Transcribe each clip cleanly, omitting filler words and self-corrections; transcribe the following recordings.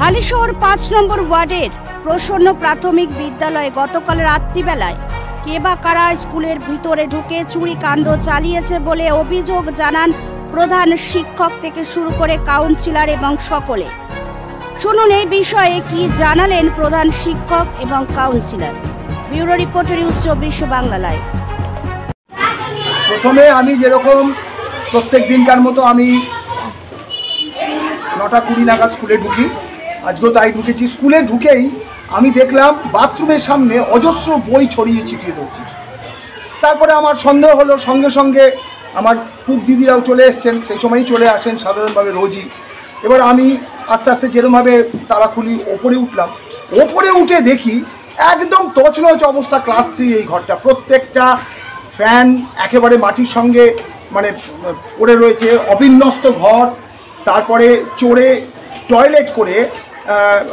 হালিশহর ৫ নম্বর ওয়ার্ডের প্রসন্ন প্রাথমিক বিদ্যালয়ে গতকাল রাত্রিবেলায় কে বা কারা স্কুলের ভিতরে ঢুকে চুরি কাণ্ড চালিয়েছে বলে অভিযোগ জানান প্রধান শিক্ষক থেকে শুরু করে কাউন্সিলর এবং সকলে। শুনুন এই বিষয়ে কি জানালেন প্রধান শিক্ষক এবং councillor. Bureau report news ২৪ Bangla live. প্রথমে আমি যেরকম প্রত্যেক দিনকার মতো আমি ৯:২০ নাগাদ স্কুলে ঢুকি, আজকেও তাই ঢুকেছি। স্কুলে ঢুকেই আমি দেখলাম বাথরুমের সামনে অজস্র বই ছড়িয়ে ছিটিয়ে রয়েছে। তারপরে আমার সন্দেহ হলো, সঙ্গে সঙ্গে আমার কুক দিদিরাও চলে এসছেন, সেই সময়ই চলে আসেন সাধারণভাবে রোজই। এবার আমি আস্তে আস্তে যেরকমভাবে তালা খুলি ওপরে উঠলাম, ওপরে উঠে দেখি একদম তছনছ অবস্থা ক্লাস 3 এই ঘরটা। প্রত্যেকটা ফ্যান একেবারে মাটির সঙ্গে মানে পড়ে রয়েছে, অবিন্যস্ত ঘর। তারপরে চোরে টয়লেট করে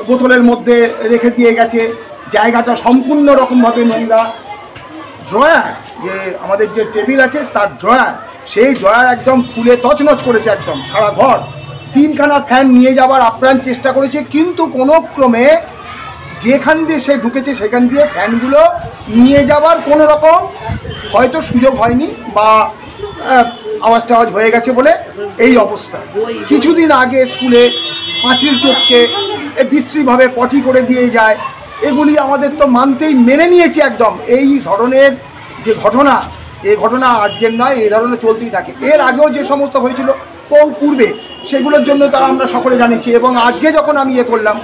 বোতলের মধ্যে রেখে দিয়ে গেছে, জায়গাটা সম্পূর্ণ রকমভাবে নোংরা। ড্রয়ার, যে আমাদের যে টেবিল আছে তার ড্রয়ার, সেই ড্রয়ার একদম খুলে তছনছ করেছে একদম সারা ঘর। 3খানা ফ্যান নিয়ে যাওয়ার আপ্রাণ চেষ্টা করেছে, কিন্তু কোনো ক্রমে যেখান দিয়ে সে ঢুকেছে সেখান দিয়ে ফ্যানগুলো নিয়ে যাওয়ার কোনো রকম হয়তো সুযোগ হয়নি বা আওয়াজ টাওয়াজ হয়ে গেছে বলে এই অবস্থা। কিছুদিন আগে স্কুলে পাঁচিল টপকে বিশ্রীভাবে পটি করে দিয়ে যায়, এগুলি আমাদের তো মানতেই মেনে নিয়েছি একদম। এই ধরনের যে ঘটনা, এই ঘটনা আজকের নয়, এই ধরনের চলতেই থাকে। এর আগেও যে সমস্ত হয়েছিল পূর্বে, সেগুলোর জন্য তারা আমরা সকলে জানিয়েছি। এবং আজকে যখন আমি করলাম,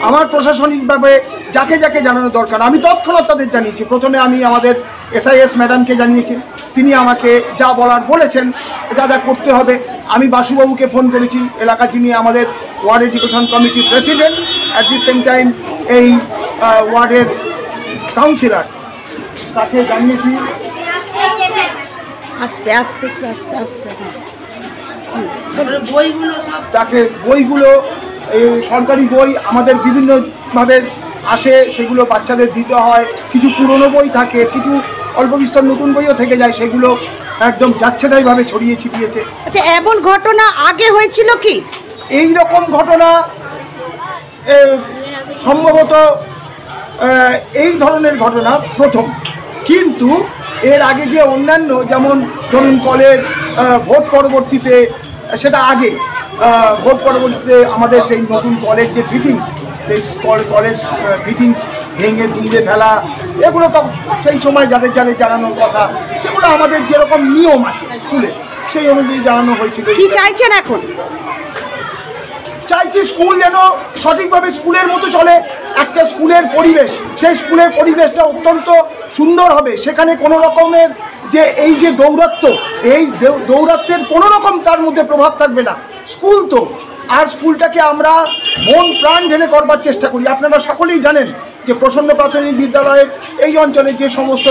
আমার প্রশাসনিকভাবে যাকে যাকে জানানো দরকার আমি তৎক্ষণাৎ তাদের জানিয়েছি। প্রথমে আমি আমাদের SIS ম্যাডামকে জানিয়েছি, তিনি আমাকে যা বলার বলেছেন, যা যা করতে হবে। আমি বাসুবাবুকে ফোন করেছি, এলাকার যিনি আমাদের ওয়ার্ড এডুকেশন কমিটির president, at the same time এই ওয়ার্ডের কাউন্সিলর, তাকে জানিয়েছি। আস্তে আস্তে আস্তে আস্তে তাকে বইগুলো, সরকারি বই আমাদের বিভিন্নভাবে আসে, সেগুলো বাচ্চাদের দিতে হয়। কিছু পুরনো বই থাকে, কিছু অল্প বিস্তর নতুন বইও থেকে যায়, সেগুলো একদম যাচ্ছেতাইভাবে ছড়িয়ে ছিটিয়েছে। আচ্ছা, এমন ঘটনা আগে হয়েছিল কি? এই রকম ঘটনা সম্ভবত এই ধরনের ঘটনা প্রথম, কিন্তু এর আগে যে অন্যান্য, যেমন ধরুন কলের ভোট পরবর্তীতে, সেটা আগে ভোট পরবর্তীতে আমাদের সেই নতুন কলেজ যে ফিটিংস, সেই কলেজ ফিটিংস ভেঙে দুমড়ে ফেলা, এগুলো তো সেই সময় যাদের যাদের জানানোর কথা, সেগুলো আমাদের যেরকম নিয়ম আছে স্কুলে, সেই অনুযায়ী জানানো হয়েছিল। কি চাইছেন এখন? চাইছি স্কুল যেন সঠিকভাবে স্কুলের মতো চলে। একটা স্কুলের পরিবেশ, সেই স্কুলের পরিবেশটা অত্যন্ত সুন্দর হবে। সেখানে কোনো রকমের যে এই যে দৌরাত্ম্য, এই দৌরাত্ম্যের কোনো রকম তার মধ্যে প্রভাব থাকবে না। স্কুল তো, আর স্কুলটাকে আমরা মন প্রাণ ঢেলে করবার চেষ্টা করি। আপনারা সকলেই জানেন যে প্রসন্ন প্রাথমিক বিদ্যালয়ের এই অঞ্চলে যে সমস্ত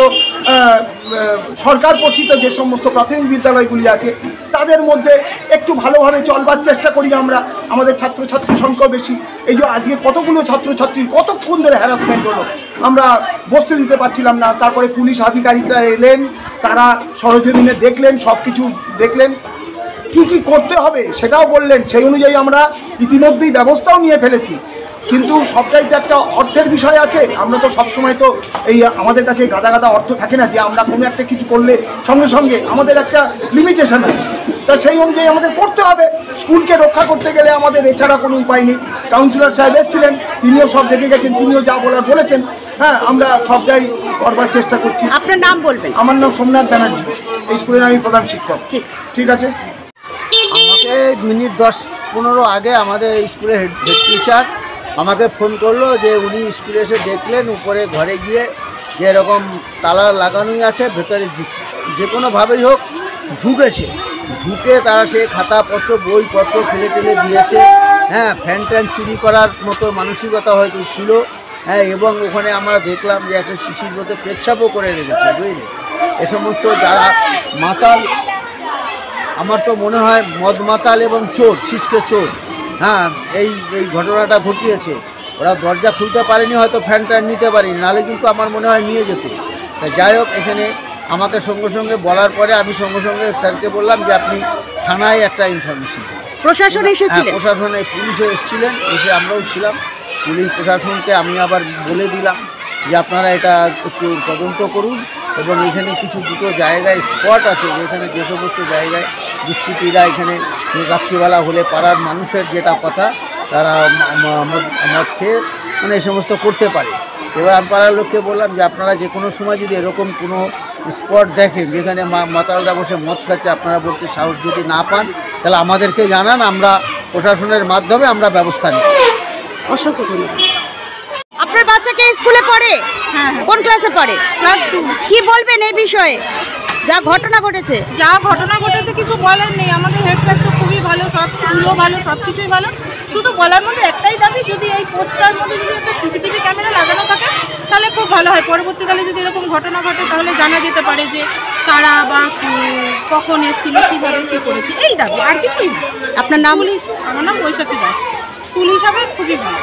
সরকার পোষিত যে সমস্ত প্রাথমিক বিদ্যালয়গুলি আছে, তাদের মধ্যে একটু ভালোভাবে চলবার চেষ্টা করি আমরা। আমাদের ছাত্রছাত্রীর সংখ্যা বেশি। এই যে আজকে কতগুলো ছাত্রছাত্রীর কতক্ষণ ধরে হ্যারাসমেন্ট হলো, আমরা বসতে দিতে পারছিলাম না। তারপরে পুলিশ আধিকারিকরা এলেন, তারা সরজমিনে দেখলেন, সব কিছু দেখলেন, কি কি করতে হবে সেটাও বললেন। সেই অনুযায়ী আমরা ইতিমধ্যেই ব্যবস্থাও নিয়ে ফেলেছি। কিন্তু সবটাই তো একটা অর্থের বিষয় আছে। আমরা তো সবসময় তো এই আমাদের কাছে গাদা গাদা অর্থ থাকে না যে আমরা কোনো একটা কিছু করলে সঙ্গে সঙ্গে, আমাদের একটা লিমিটেশন আছে। তা সেই অনুযায়ী আমাদের করতে হবে। স্কুলকে রক্ষা করতে গেলে আমাদের এছাড়া কোনো উপায় নেই। কাউন্সিলর সাহেব এসেছিলেন, তিনিও সব দেখে গেছেন, তিনিও যা বলার বলেছেন। হ্যাঁ, আমরা সবটাই করবার চেষ্টা করছি। আপনার নাম বলবেন? আমার নাম সোমনাথ ব্যানার্জি, এই স্কুলের আমি প্রধান শিক্ষক। ঠিক আছে। আমাকে মিনিট 10-15 আগে আমাদের স্কুলের হেড টিচার আমাকে ফোন করলো যে উনি স্কুলে এসে দেখলেন উপরে ঘরে গিয়ে যে এরকম তালা লাগানোই আছে, ভেতরে যে কোনোভাবেই হোক ঢুকেছে। ঢুকে তারা সে খাতাপত্র বইপত্র ফেলে টেলে দিয়েছে। হ্যাঁ, ফ্যান ট্যান চুরি করার মতো মানসিকতা হয়তো ছিল। হ্যাঁ, এবং ওখানে আমরা দেখলাম যে একটা শিশির মধ্যে পেচ্ছাপও করে রেখেছে, বুঝলি। এ সমস্ত যারা মাতাল, আমার তো মনে হয় মদ মাতাল এবং চোর, ছিচকে চোর, হ্যাঁ, এই ঘটনাটা ঘটিয়েছে। ওরা দরজা খুলতে পারেনি, হয়তো ফ্যান ট্যান নিতে পারেনি, নাহলে কিন্তু আমার মনে হয় নিয়ে যেত। যাই হোক, এখানে আমাকে সঙ্গে সঙ্গে বলার পরে আমি সঙ্গে সঙ্গে স্যারকে বললাম যে আপনি থানায় একটা ইনফরমেশন দেন। প্রশাসন এসেছিলেন? প্রশাসনে পুলিশও এসেছিলেন, এসে আমরাও ছিলাম। পুলিশ প্রশাসনকে আমি আবার বলে দিলাম যে আপনারা এটা একটু তদন্ত করুন, এবং এখানে কিছু দুটো জায়গায় স্পট আছে যেখানে যে সমস্ত জায়গায় দুষ্কৃতীরা এখানে রাত্রিবেলা হলে পাড়ার মানুষের যেটা কথা তারা মদ খেয়ে মানে এই সমস্ত করতে পারে। এবার আমি পাড়ার লোককে বললাম যে আপনারা যে কোনো সময় যদি এরকম কোনো স্পট দেখেন যেখানে মাতালরা বসে মদ খাচ্ছে, আপনারা বলতে সাহস যদি না পান তাহলে আমাদেরকে জানান, আমরা প্রশাসনের মাধ্যমে আমরা ব্যবস্থা নিই। অসংখ্য ধন্যবাদ। আপনার বাচ্চাকে স্কুলে পড়ে? হ্যাঁ। কোন ক্লাসে পড়ে? ক্লাস 2। কি বলবেন এই বিষয়ে যা ঘটনা ঘটেছে? যা ঘটনা ঘটেছে কিছু বলার নেই। আমাদের হেড স্যার তো খুবই ভালো, সব স্কুলও ভালো, সব কিছুই ভালো। শুধু বলার মধ্যে একটাই দাবি, যদি এই পোস্টার মধ্যে যদি একটা সিসিটিভি ক্যামেরা লাগানো থাকে তাহলে খুব ভালো হয়। পরবর্তীকালে যদি এরকম ঘটনা ঘটে তাহলে জানা যেতে পারে যে কারা বা কখন এসেছিল, কীভাবে কী করেছে, এই দাবি, আর কিছুই না। আপনার নাম? পুলিশ, আমার নাম বৈশাখী দাস। স্কুল হিসাবে খুবই ভালো।